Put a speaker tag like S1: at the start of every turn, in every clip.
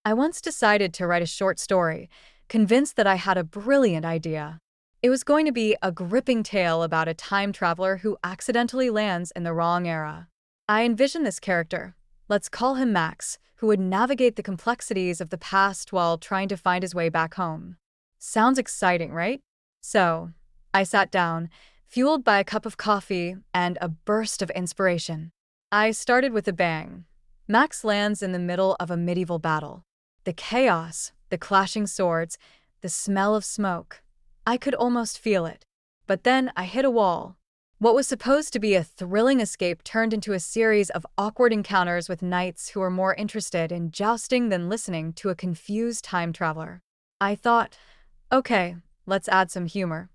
S1: I once decided to write a short story, convinced that I had a brilliant idea. It was going to be a gripping tale about a time traveler who accidentally lands in the wrong era. I envisioned this character, let's call him Max, who would navigate the complexities of the past while trying to find his way back home. Sounds exciting, right? So, I sat down, fueled by a cup of coffee and a burst of inspiration. I started with a bang. Max lands in the middle of a medieval battle. The chaos, the clashing swords, the smell of smoke. I could almost feel it. But then I hit a wall. What was supposed to be a thrilling escape turned into a series of awkward encounters with knights who were more interested in jousting than listening to a confused time traveler. I thought, okay, let's add some humor.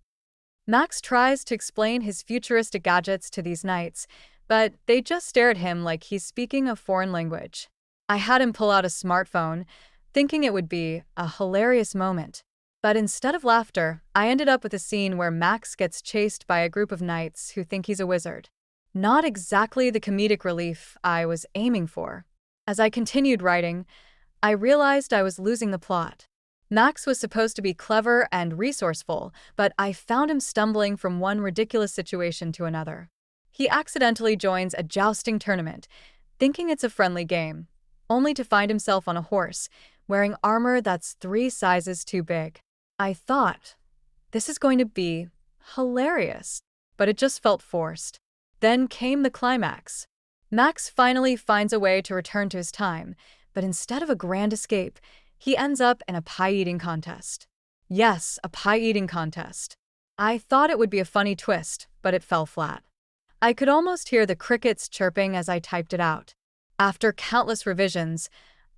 S1: Max tries to explain his futuristic gadgets to these knights, but they just stare at him like he's speaking a foreign language. I had him pull out a smartphone, thinking it would be a hilarious moment. But instead of laughter, I ended up with a scene where Max gets chased by a group of knights who think he's a wizard. Not exactly the comedic relief I was aiming for. As I continued writing, I realized I was losing the plot. Max was supposed to be clever and resourceful, but I found him stumbling from one ridiculous situation to another. He accidentally joins a jousting tournament, thinking it's a friendly game, only to find himself on a horse, wearing armor that's 3 sizes too big. I thought, this is going to be hilarious, but it just felt forced. Then came the climax. Max finally finds a way to return to his time, but instead of a grand escape, he ends up in a pie-eating contest. Yes, a pie-eating contest. I thought it would be a funny twist, but it fell flat. I could almost hear the crickets chirping as I typed it out. After countless revisions,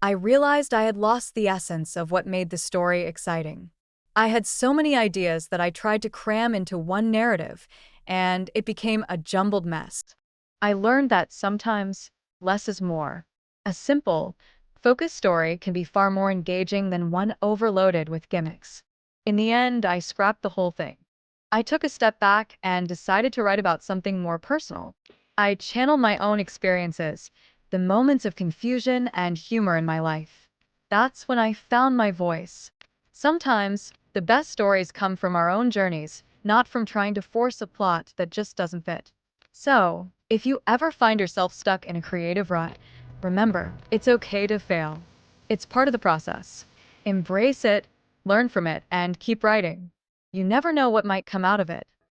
S1: I realized I had lost the essence of what made the story exciting. I had so many ideas that I tried to cram into one narrative, and it became a jumbled mess. I learned that sometimes less is more. A simple, focused story can be far more engaging than one overloaded with gimmicks. In the end, I scrapped the whole thing. I took a step back and decided to write about something more personal. I channeled my own experiences, the moments of confusion and humor in my life. That's when I found my voice. Sometimes, the best stories come from our own journeys, not from trying to force a plot that just doesn't fit. So, if you ever find yourself stuck in a creative rut, remember, it's okay to fail. It's part of the process. Embrace it, learn from it, and keep writing. You never know what might come out of it.